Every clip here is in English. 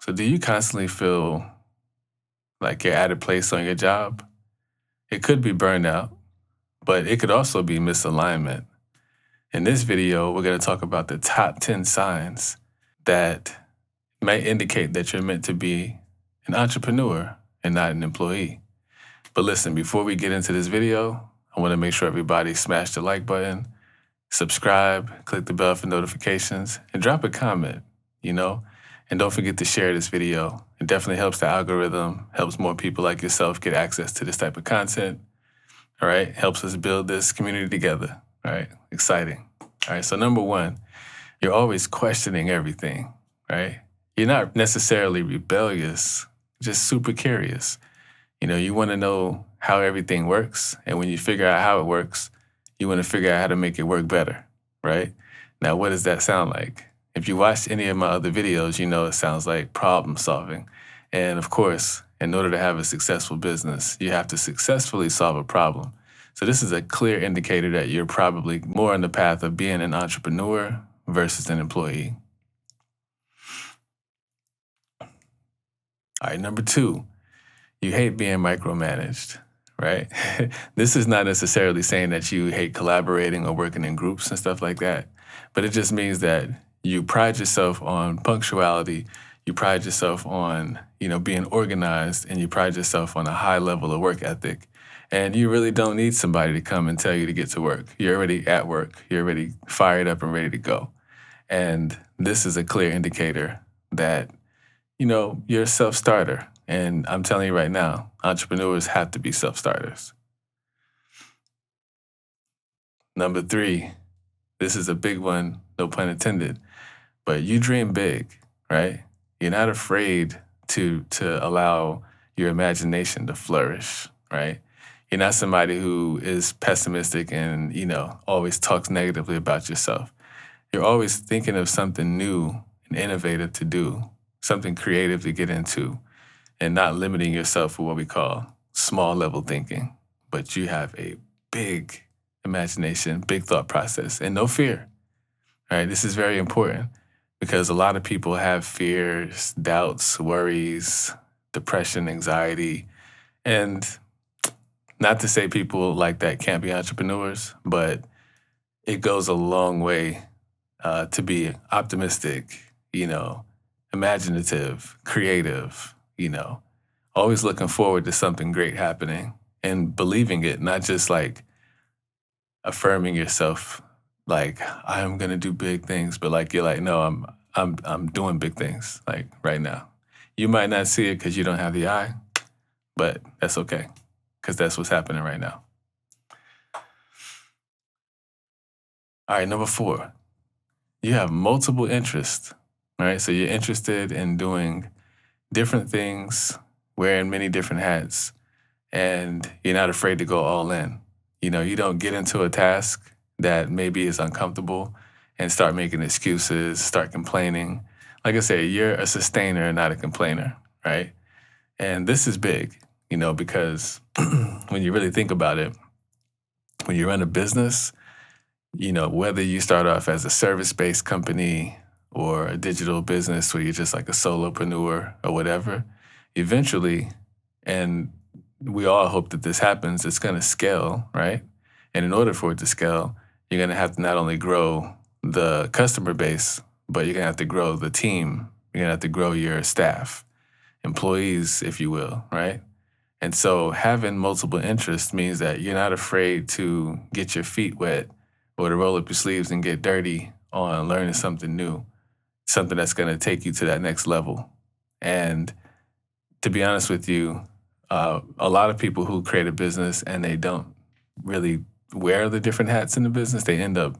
So do you constantly feel like you're at a place on your job? It could be burnout, but it could also be misalignment. In this video, we're going to talk about the top 10 signs that may indicate that you're meant to be an entrepreneur and not an employee. But listen, before we get into this video, I want to make sure everybody smash the like button, subscribe, click the bell for notifications, and drop a comment, and don't forget to share this video. It definitely helps the algorithm, helps more people like yourself get access to this type of content. All right, helps us build this community together. All right, exciting. All right, so number one, you're always questioning everything, right? You're not necessarily rebellious, just super curious. You want to know how everything works, and when you figure out how it works, you want to figure out how to make it work better, right? Now, what does that sound like? If you watched any of my other videos, you know it sounds like problem solving. And of course, in order to have a successful business, you have to successfully solve a problem. So this is a clear indicator that you're probably more on the path of being an entrepreneur versus an employee. All right, number two, you hate being micromanaged, right? This is not necessarily saying that you hate collaborating or working in groups and stuff like that, but it just means that you pride yourself on punctuality, you pride yourself on, being organized, and you pride yourself on a high level of work ethic. And you really don't need somebody to come and tell you to get to work. You're already at work. You're already fired up and ready to go. And this is a clear indicator that, you're a self-starter. And I'm telling you right now, entrepreneurs have to be self-starters. Number three, this is a big one, no pun intended, but you dream big, right? You're not afraid to allow your imagination to flourish, right? You're not somebody who is pessimistic and, always talks negatively about yourself. You're always thinking of something new and innovative to do, something creative to get into, and not limiting yourself for what we call small level thinking. But you have a big imagination, big thought process, and no fear. All right, this is very important because a lot of people have fears, doubts, worries, depression, anxiety, and not to say people like that can't be entrepreneurs, but it goes a long way to be optimistic, imaginative, creative, always looking forward to something great happening and believing it, not just like affirming yourself, like I'm gonna do big things, but like you're like, no, I'm doing big things like right now. You might not see it because you don't have the eye, but that's okay because that's what's happening right now. All right, number four, you have multiple interests. All right, so you're interested in doing different things, wearing many different hats, and you're not afraid to go all in. You don't get into a task that maybe is uncomfortable and start making excuses, start complaining. Like I said, you're a sustainer, not a complainer, right? And this is big, because when you really think about it, when you run a business, whether you start off as a service-based company or a digital business where you're just like a solopreneur or whatever, eventually, and we all hope that this happens, it's going to scale, right? And in order for it to scale, you're going to have to not only grow the customer base, but you're going to have to grow the team. You're going to have to grow your staff, employees, if you will, right? And so having multiple interests means that you're not afraid to get your feet wet or to roll up your sleeves and get dirty on learning something new, something that's going to take you to that next level. And to be honest with you, a lot of people who create a business and they don't really wear the different hats in the business, they end up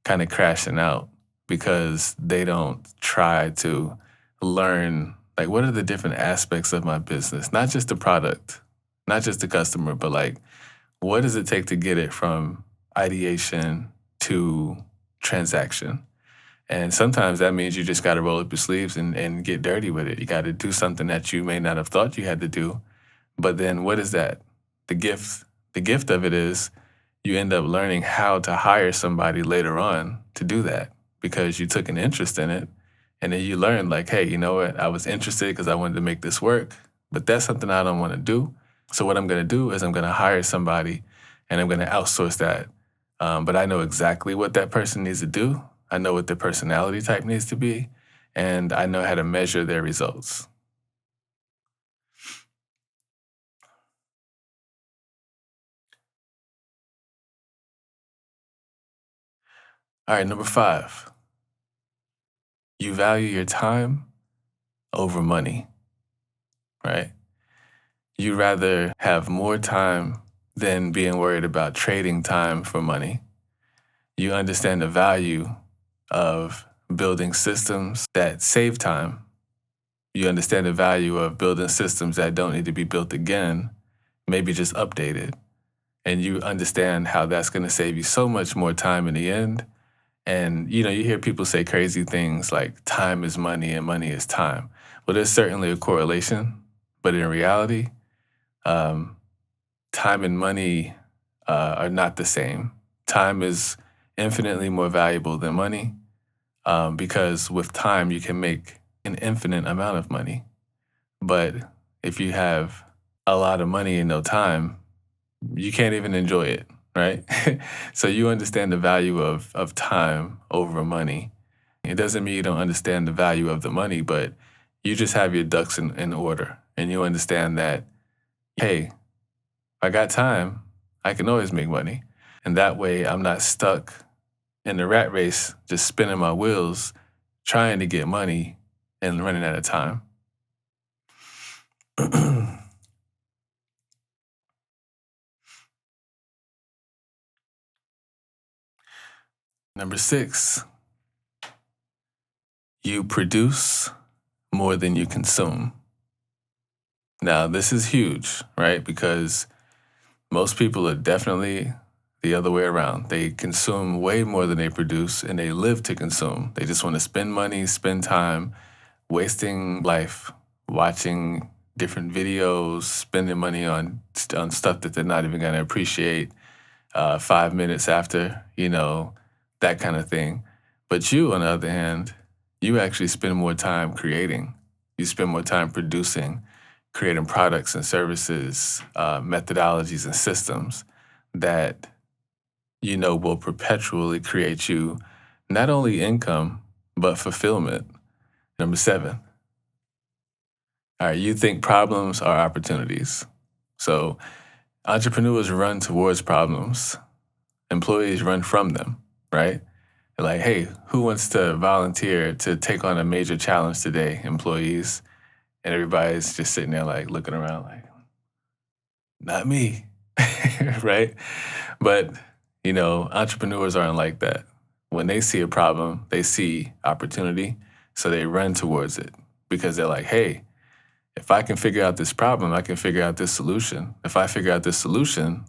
kind of crashing out because they don't try to learn, like, what are the different aspects of my business? Not just the product, not just the customer, but like, what does it take to get it from ideation to transaction? And sometimes that means you just got to roll up your sleeves and get dirty with it. You got to do something that you may not have thought you had to do. But then what is that? The gift of it is you end up learning how to hire somebody later on to do that because you took an interest in it And then you learn, like, hey, you know what? I was interested because I wanted to make this work, but that's something I don't want to do. So what I'm going to do is I'm going to hire somebody and I'm going to outsource that. But I know exactly what that person needs to do. I know what their personality type needs to be, and I know how to measure their results. All right, number 5, you value your time over money, right? You rather have more time than being worried about trading time for money. You understand the value of building systems that save time. You understand the value of building systems that don't need to be built again, maybe just updated. And you understand how that's going to save you so much more time in the end. And, you hear people say crazy things like time is money and money is time. Well, there's certainly a correlation, but in reality, um, time and money are not the same. Time is infinitely more valuable than money, because with time, you can make an infinite amount of money. But if you have a lot of money and no time, you can't even enjoy it, right? So you understand the value of time over money. It doesn't mean you don't understand the value of the money, but you just have your ducks in order. And you understand that, hey, if I got time, I can always make money. And that way I'm not stuck in the rat race, just spinning my wheels, trying to get money and running out of time. Number 6, you produce more than you consume. Now, this is huge, right? Because most people are definitely the other way around. They consume way more than they produce, and they live to consume. They just want to spend money, spend time, wasting life, watching different videos, spending money on stuff that they're not even going to appreciate 5 minutes after, that kind of thing. But you, on the other hand, you actually spend more time creating. You spend more time producing, creating products and services, methodologies and systems that will perpetually create you not only income, but fulfillment. Number 7, all right, you think problems are opportunities. So entrepreneurs run towards problems. Employees run from them, right? They're like, hey, who wants to volunteer to take on a major challenge today, employees? And everybody's just sitting there like looking around like, not me, right? But, entrepreneurs aren't like that. When they see a problem, they see opportunity, so they run towards it because they're like, hey, if I can figure out this problem, I can figure out this solution. If I figure out this solution,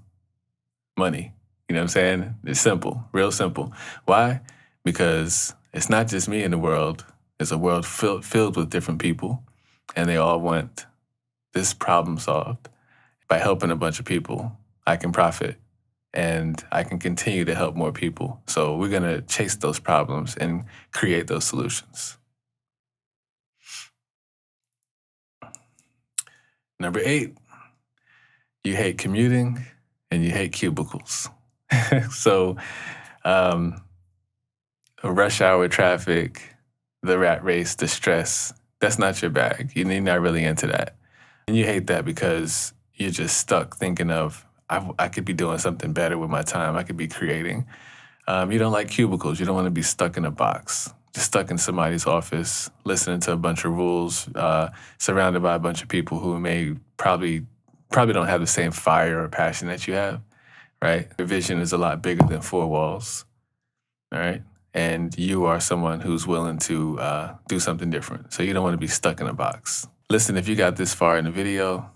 money. You know what I'm saying? It's simple, real simple. Why? Because it's not just me in the world. It's a world filled with different people, and they all want this problem solved. By helping a bunch of people, I can profit, and I can continue to help more people. So we're going to chase those problems and create those solutions. Number 8, you hate commuting and you hate cubicles. So rush hour traffic, the rat race, the stress, that's not your bag. You're not really into that. And you hate that because you're just stuck thinking of, I could be doing something better with my time. I could be creating. You don't like cubicles. You don't want to be stuck in a box, just stuck in somebody's office, listening to a bunch of rules, surrounded by a bunch of people who may probably don't have the same fire or passion that you have, right? Your vision is a lot bigger than 4 walls, all right? And you are someone who's willing to do something different. So you don't want to be stuck in a box. Listen, if you got this far in the video,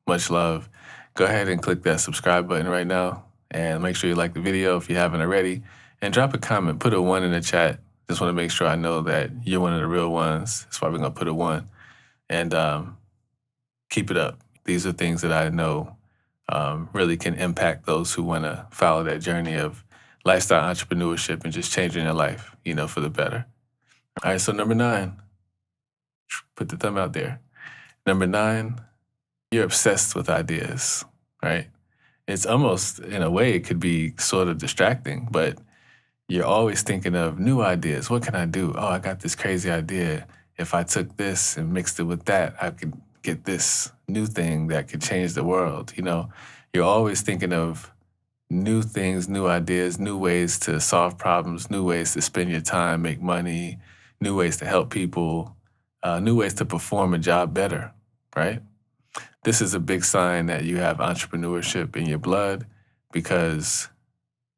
much love. Go ahead and click that subscribe button right now and make sure you like the video if you haven't already. And drop a comment, put a 1 in the chat. Just want to make sure I know that you're one of the real ones. That's why we're going to put a 1. And keep it up. These are things that I know really can impact those who want to follow that journey of lifestyle entrepreneurship and just changing their life, for the better. All right, so number 9, Put the thumb out there. Number 9, you're obsessed with ideas, right? It's almost, in a way, it could be sort of distracting, but you're always thinking of new ideas. What can I do? Oh, I got this crazy idea. If I took this and mixed it with that, I could get this new thing that could change the world. You're always thinking of new things, new ideas, new ways to solve problems, new ways to spend your time, make money, new ways to help people, new ways to perform a job better, right? This is a big sign that you have entrepreneurship in your blood because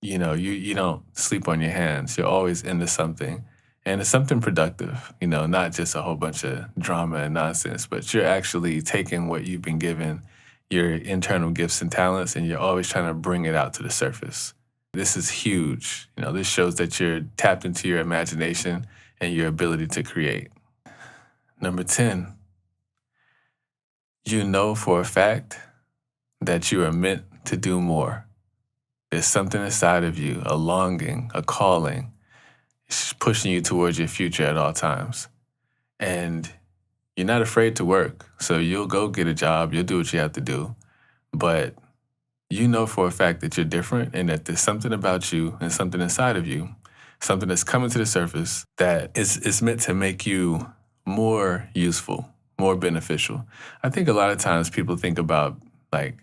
you don't sleep on your hands. You're always into something. And it's something productive, not just a whole bunch of drama and nonsense, but you're actually taking what you've been given, your internal gifts and talents, and you're always trying to bring it out to the surface. This is huge. This shows that you're tapped into your imagination and your ability to create. Number 10, you know for a fact that you are meant to do more. There's something inside of you, a longing, a calling, it's pushing you towards your future at all times. And you're not afraid to work. So you'll go get a job, you'll do what you have to do. But you know for a fact that you're different and that there's something about you and something inside of you, something that's coming to the surface that is meant to make you more useful, more beneficial. I think a lot of times people think about, like,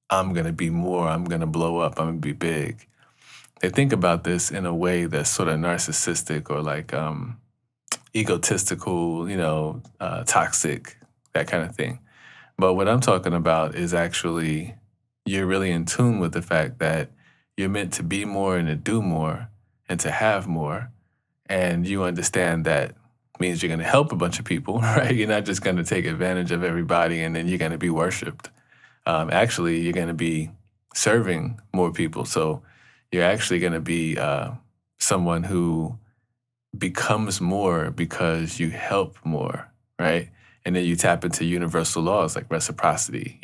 I'm going to be more, I'm going to blow up, I'm going to be big. They think about this in a way that's sort of narcissistic or like egotistical, toxic, that kind of thing. But what I'm talking about is actually you're really in tune with the fact that you're meant to be more and to do more and to have more. And you understand that means you're going to help a bunch of people, right? You're not just going to take advantage of everybody and then you're going to be worshipped. Actually, you're going to be serving more people. So you're actually going to be someone who becomes more because you help more, right? And then you tap into universal laws like reciprocity.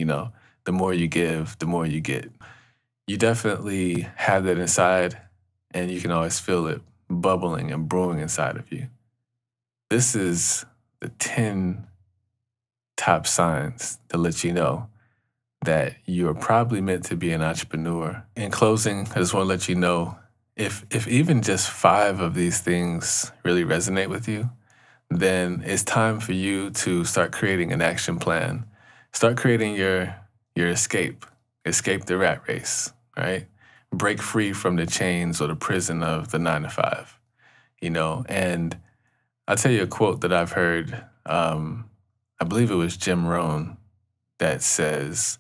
The more you give, the more you get. You definitely have that inside, and you can always feel it bubbling and brewing inside of you. This is the 10 top signs to let you know that you're probably meant to be an entrepreneur. In closing, I just want to let you know, if even just 5 of these things really resonate with you, then it's time for you to start creating an action plan. Start creating your escape. Escape the rat race, right? Break free from the chains or the prison of the 9 to 5, And I'll tell you a quote that I've heard. I believe it was Jim Rohn that says,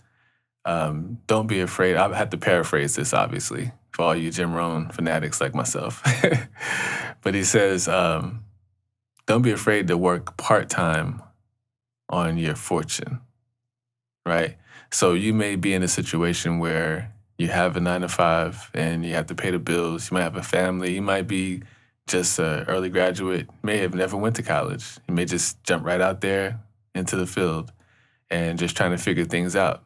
don't be afraid. I have to paraphrase this, obviously, for all you Jim Rohn fanatics like myself. But he says, don't be afraid to work part-time on your fortune, right? So you may be in a situation where you have a 9 to 5 and you have to pay the bills. You might have a family. You might be just an early graduate. You may have never went to college. You may just jump right out there into the field and just trying to figure things out.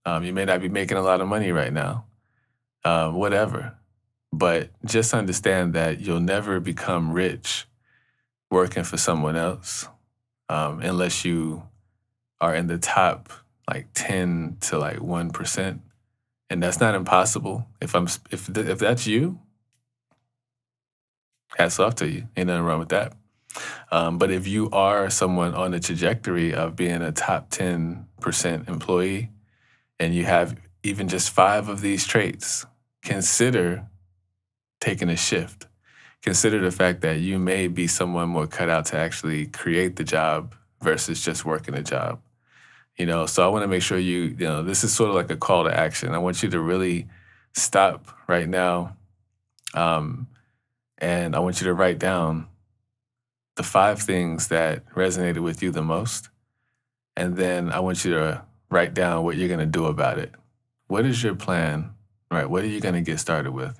You may not be making a lot of money right now, whatever. But just understand that you'll never become rich working for someone else unless you are in the top 10 to 1%. And that's not impossible. If that's you, hats off to you. Ain't nothing wrong with that. But if you are someone on the trajectory of being a top 10% employee and you have even just 5 of these traits, consider taking a shift. Consider the fact that you may be someone more cut out to actually create the job versus just working a job. So I want to make sure this is sort of like a call to action. I want you to really stop right now. And I want you to write down the 5 things that resonated with you the most. And then I want you to write down what you're going to do about it. What is your plan, right? What are you going to get started with?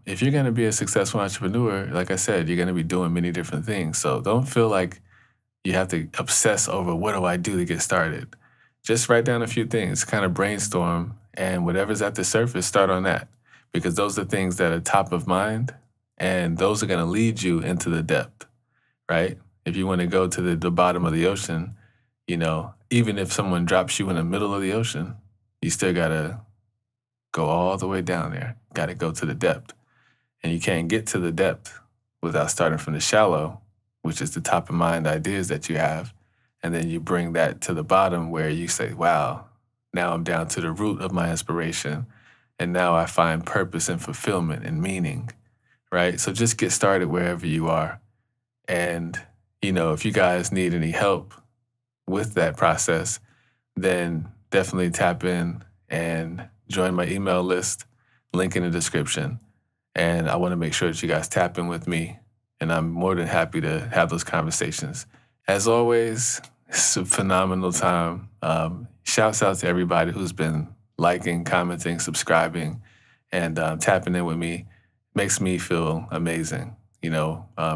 If you're going to be a successful entrepreneur, like I said, you're going to be doing many different things. So don't feel like you have to obsess over what do I do to get started. Just write down a few things, kind of brainstorm, and whatever's at the surface, start on that. Because those are things that are top of mind, and those are going to lead you into the depth, right? If you want to go to the bottom of the ocean, even if someone drops you in the middle of the ocean, you still got to go all the way down there. Got to go to the depth. And you can't get to the depth without starting from the shallow, which is the top of mind ideas that you have. And then you bring that to the bottom where you say, wow, now I'm down to the root of my inspiration. And now I find purpose and fulfillment and meaning, right? So just get started wherever you are. And, if you guys need any help with that process, then definitely tap in and join my email list, link in the description. And I want to make sure that you guys tap in with me. And I'm more than happy to have those conversations. As always, it's a phenomenal time. Shouts out to everybody who's been liking, commenting, subscribing, and tapping in with me. Makes me feel amazing,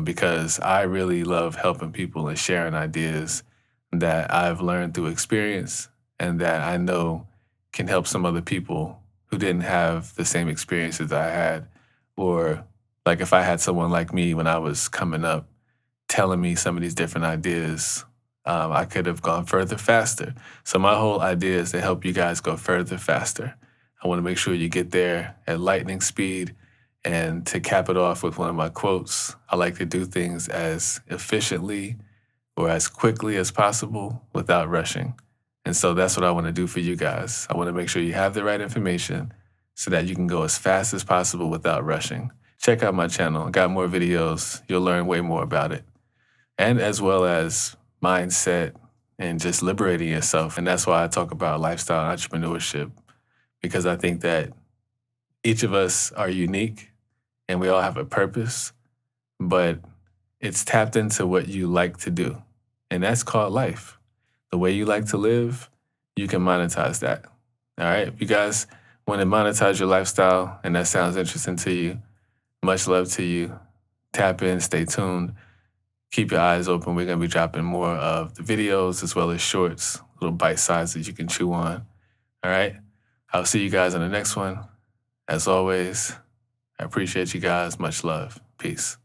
because I really love helping people and sharing ideas that I've learned through experience and that I know can help some other people who didn't have the same experiences I had. Or like if I had someone like me when I was coming up telling me some of these different ideas, I could have gone further faster. So my whole idea is to help you guys go further faster. I want to make sure you get there at lightning speed. And to cap it off with one of my quotes, I like to do things as efficiently or as quickly as possible without rushing. And so that's what I want to do for you guys. I want to make sure you have the right information so that you can go as fast as possible without rushing. Check out my channel. I got more videos. You'll learn way more about it. And as well as mindset and just liberating yourself. And that's why I talk about lifestyle entrepreneurship, because I think that each of us are unique and we all have a purpose, but it's tapped into what you like to do. And that's called life. The way you like to live, you can monetize that. All right. If you guys want to monetize your lifestyle and that sounds interesting to you, much love to you. Tap in, stay tuned. Keep your eyes open. We're going to be dropping more of the videos as well as shorts, little bite sizes you can chew on. All right. I'll see you guys on the next one. As always, I appreciate you guys. Much love. Peace.